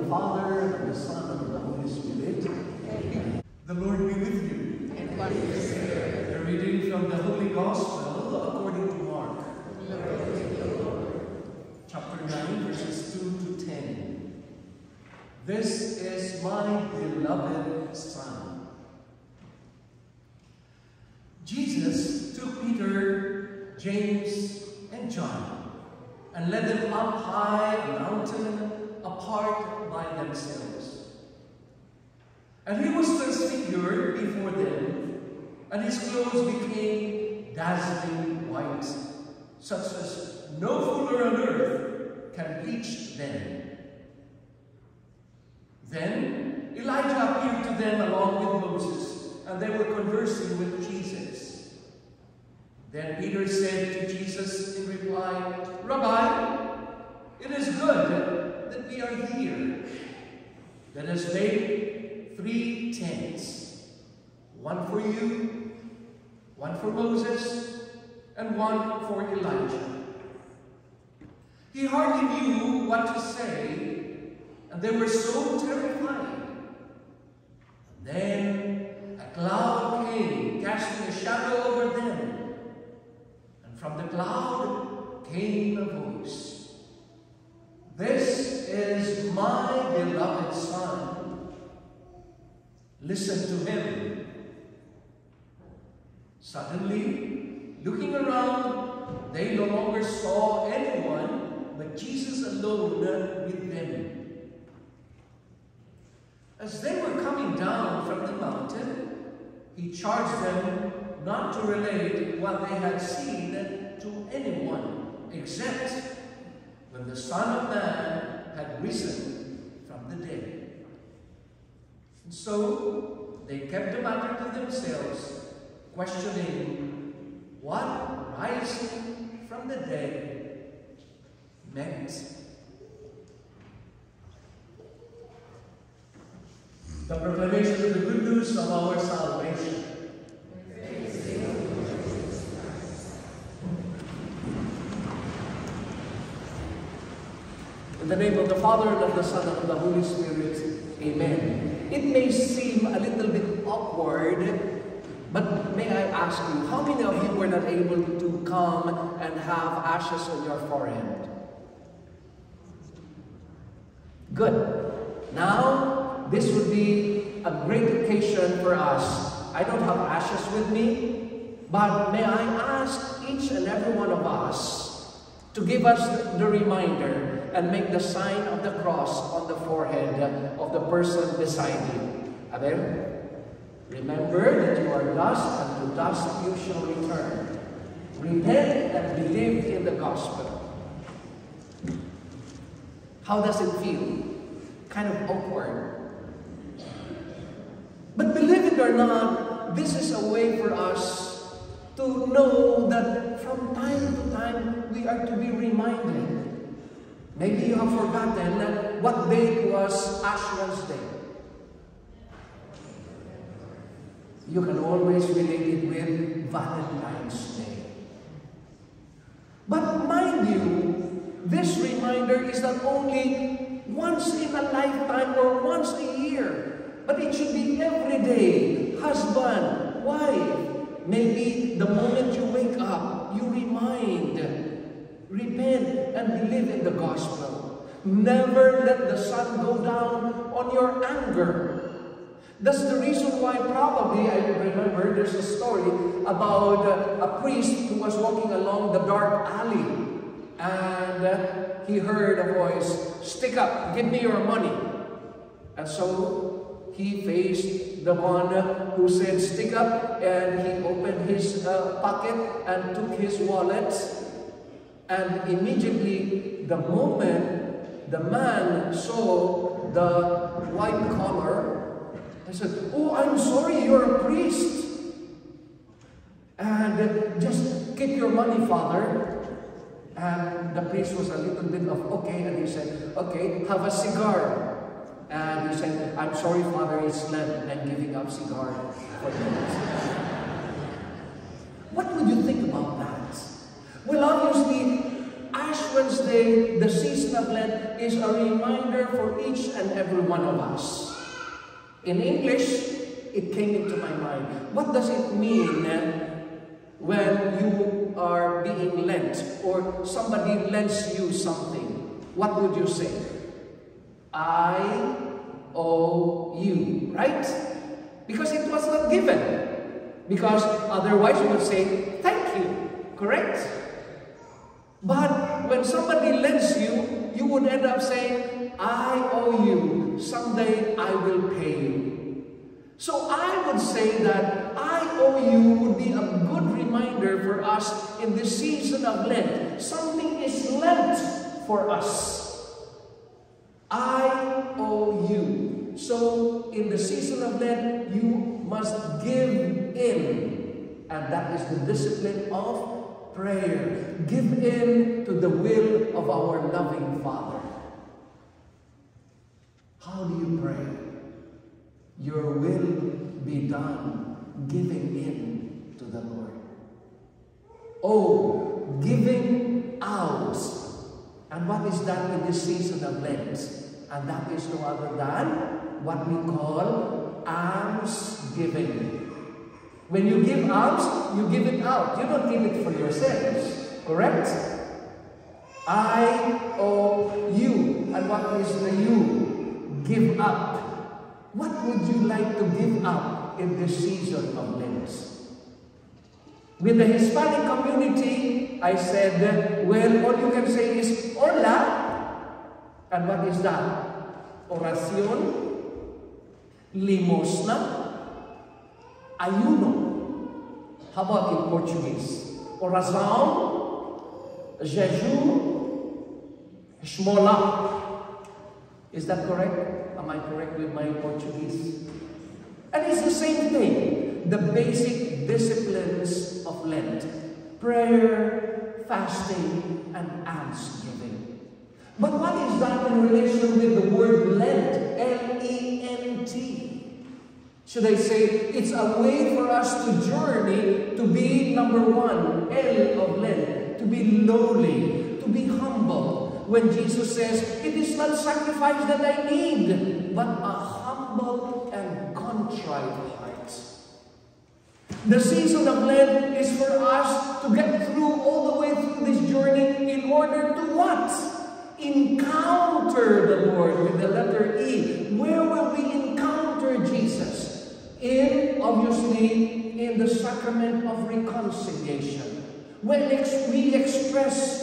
the Father, and the Son, and of the Holy Spirit. Amen. The Lord be with you. And one with your spirit. A reading from the Holy Gospel according to Mark. Chapter 9, verses 2 to 10. This is my beloved Son. Jesus took Peter, James, and John and led them up high a mountain apart by themselves. And he was transfigured before them, and his clothes became dazzling white, such as no fuller on earth can bleach them. Then Elijah appeared to them along with Moses, and they were conversing with Jesus. Then Peter said to Jesus in reply, Rabbi, it is good that we are here. Let us make 3 tents, one for you, one for Moses, and one for Elijah. He hardly knew what to say, and they were so terrified. And then a cloud came, casting a shadow over them. And from the cloud came a voice. This is my beloved Son. Listen to him. Suddenly, looking around, they no longer saw anyone but Jesus alone with them. As they were coming down from the mountain, he charged them not to relate what they had seen to anyone, except when the Son of Man had risen from the dead. And so they kept the matter to themselves, questioning what rising from the dead meant. The proclamation of the good news of our salvation. In the name of the Father, and of the Son, and of the Holy Spirit. Amen. It may seem a little bit awkward, but may I ask you, how many of you were not able to come and have ashes on your forehead? Good. Now, this would be a great occasion for us. I don't have ashes with me, but may I ask each and every one of us to give us the reminder and make the sign of the cross on the forehead of the person beside you. Amen? Remember that you are dust, and to dust you shall return. Repent and believe in the gospel. How does it feel? Kind of awkward. But believe it or not, this is a way for us to know that from time to time we are to be reminded. Maybe you have forgotten what day it was Ash Wednesday. You can always relate it with Valentine's Day. But mind you, this reminder is not only once in a lifetime or once a year, but it should be every day. Husband, wife, maybe the moment you wake up, you remind, repent, and believe in the gospel. Never let the sun go down on your anger. That's the reason why probably, I remember there's a story about a priest who was walking along the dark alley, and he heard a voice, "Stick up, give me your money." And so he faced the one who said, "Stick up," and he opened his pocket and took his wallet. And immediately, the moment the man saw the white collar, he said, "Oh, I'm sorry, you're a priest. And just keep your money, Father." And the priest was a little bit of okay, and he said, "Okay, have a cigar." And he said, "I'm sorry, Father, it's Lent. I'm giving up cigar for Lent." What would you think about that? Well, obviously, Ash Wednesday, the season season of Lent is a reminder for each and every one of us. In English, it came into my mind. What does it mean when you are being lent or somebody lends you something? What would you say? I owe you, right? Because it was not given. Because otherwise you would say, thank you, correct? But when somebody lends you, you would end up saying, I owe you, someday I will pay you. So I would say that I owe you would be a good reminder for us in this season of Lent. Something is lent for us. I owe you. So in the season of Lent, you must give in. And that is the discipline of prayer. Give in to the will of our loving Father. How do you pray? Your will be done, giving in to the Lord. Oh, giving out. And what is that in this season of Lent? And that is no other than what we call almsgiving. When you give alms, you give it out. You don't give it for yourselves. Correct? I owe you. And what is the you? Give up. What would you like to give up in this season of Lent? With the Hispanic community, I said, well, all you can say is, hola. And what is that? Oración, limosna, ayuno. How about in Portuguese? Oração, jejum, esmola. Is that correct? Am I correct with my Portuguese? And it's the same thing. The basic disciplines of Lent. Prayer, fasting, and almsgiving. But what is that in relation with the word Lent? L-E-N-T. Should I say, it's a way for us to journey to be, number one, L of Lent, to be lowly, to be humble. When Jesus says, it is not sacrifice that I need, but a humble and contrite heart. The season of Lent is for us to get through all the way through this journey in order to what? Encounter the Lord with the letter E. Where will we encounter Jesus? Obviously, in the sacrament of reconciliation. When we express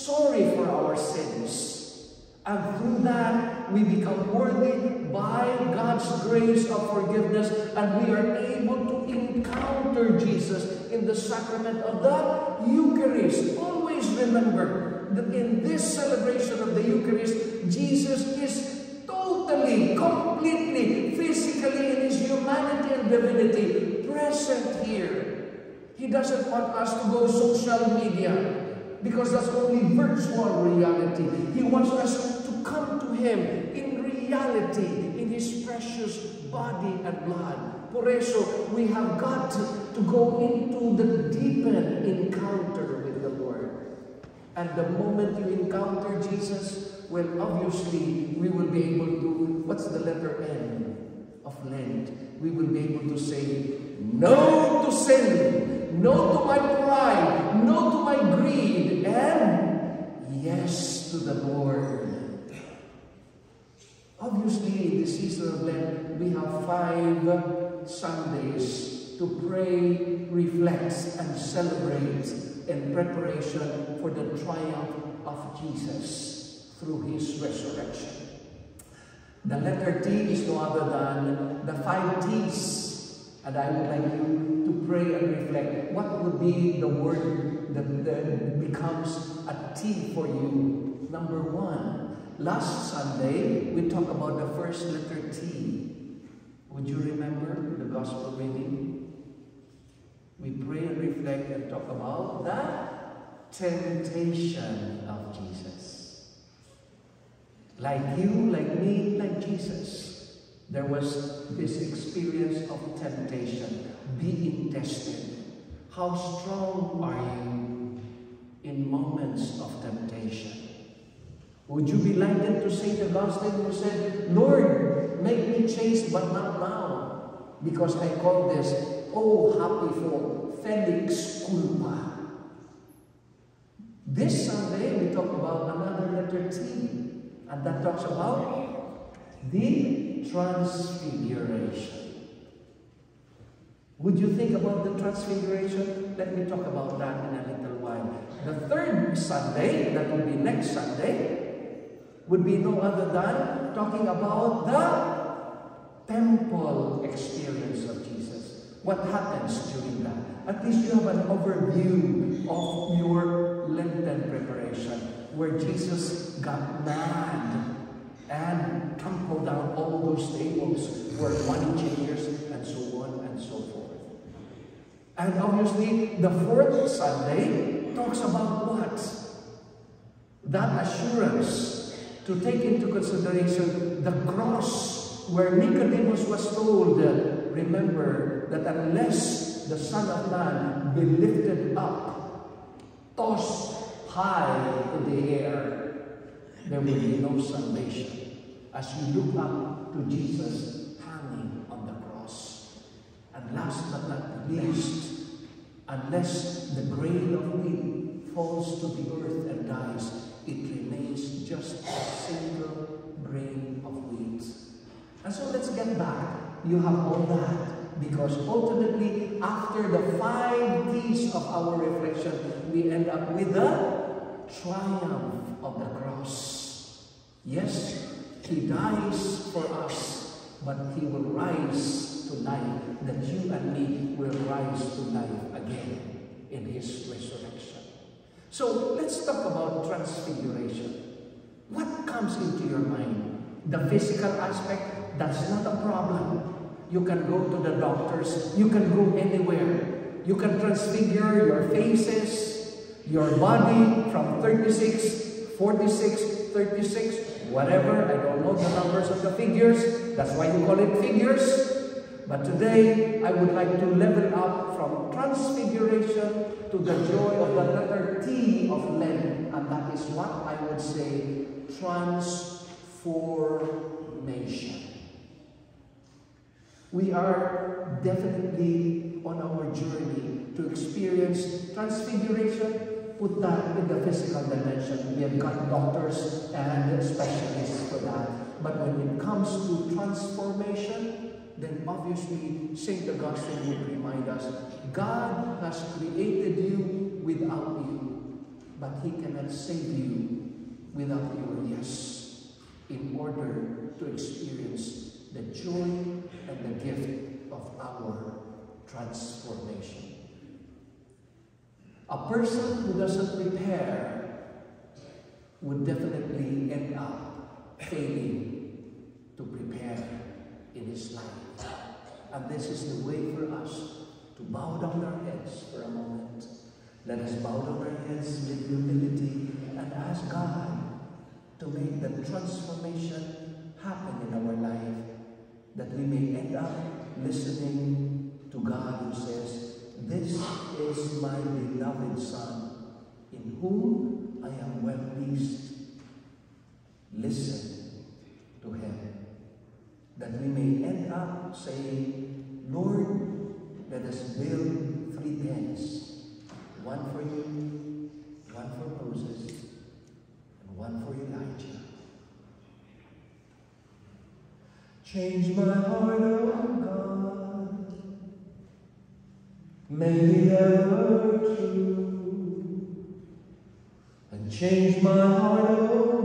sorry for our sins. And through that, we become worthy by God's grace of forgiveness, and we are able to encounter Jesus in the sacrament of the Eucharist. Always remember that in this celebration of the Eucharist, Jesus is totally, completely, physically in His humanity and divinity present here. He doesn't want us to go social media, because that's only virtual reality. He wants us to come to Him in reality, in His precious body and blood. Por eso, we have got to go into the deepened encounter with the Lord. And the moment you encounter Jesus, well, obviously, we will be able to, what's the letter N of Lent? We will be able to say, no to sin, no to my pride, no to my greed, and yes to the Lord. Obviously, in the season of Lent, we have 5 Sundays to pray, reflect, and celebrate in preparation for the triumph of Jesus through His resurrection. The letter T is no other than the 5 T's. And I would like you to pray and reflect. What would be the word that becomes a T for you? Number 1, last Sunday, we talked about the first letter T. Would you remember the gospel reading? We pray and reflect and talk about the temptation of Jesus. Like you, like me, like Jesus. There was this experience of temptation, being tested. How strong are you in moments of temptation? Would you be likened to St. Augustine who said, Lord, make me chaste but not now, because I call this, oh happy folk, felix culpa. This Sunday we talk about another letter T, and that talks about the Transfiguration. Would you think about the Transfiguration? Let me talk about that in a little while. The third Sunday, that will be next Sunday, would be no other than talking about the temple experience of Jesus. What happens during that? At least you have an overview of your Lenten preparation, where Jesus got mad and trampled down all those tables, where money changers and so on and so forth. And obviously, the fourth Sunday talks about what? That assurance to take into consideration the cross, where Nicodemus was told, remember that unless the Son of Man be lifted up, tossed high in the air, there will be no salvation. As you look up to Jesus hanging on the cross. And last but not least, unless the grain of wheat falls to the earth and dies, it remains just a single grain of wheat. And so let's get back. You have all that, because ultimately, after the 5 T's of our reflection, we end up with the triumph of the cross. Yes, He dies for us, but He will rise to life, that you and me will rise to life again in His resurrection. So let's talk about Transfiguration. What comes into your mind? The physical aspect, that's not a problem. You can go to the doctors. You can go anywhere. You can transfigure your faces, your body from 36, 46, 36, whatever. I don't know the numbers of the figures. That's why you call it figures. But today, I would like to level up from Transfiguration to the joy of the letter T of Lent. And that is what I would say, transformation. We are definitely on our journey to experience Transfiguration. Put that in the physical dimension. We have got doctors and specialists for that. But when it comes to transformation, then obviously St. Augustine would remind us, God has created you without you, but He cannot save you without your yes, in order to experience the joy and the gift of our transformation. A person who doesn't prepare would definitely end up failing to prepare in his life. And this is the way for us to bow down our heads for a moment. Let us bow down our heads with humility and ask God to make the transformation happen in our life, that we may end up listening to God who says, "This is my beloved Son, in whom I am well pleased." Listen to Him. That we may end up saying, "Lord, let us build 3 tents, one for you, one for Moses, and one for Elijah." Change my heart, oh God, make it ever true, and change my heart, oh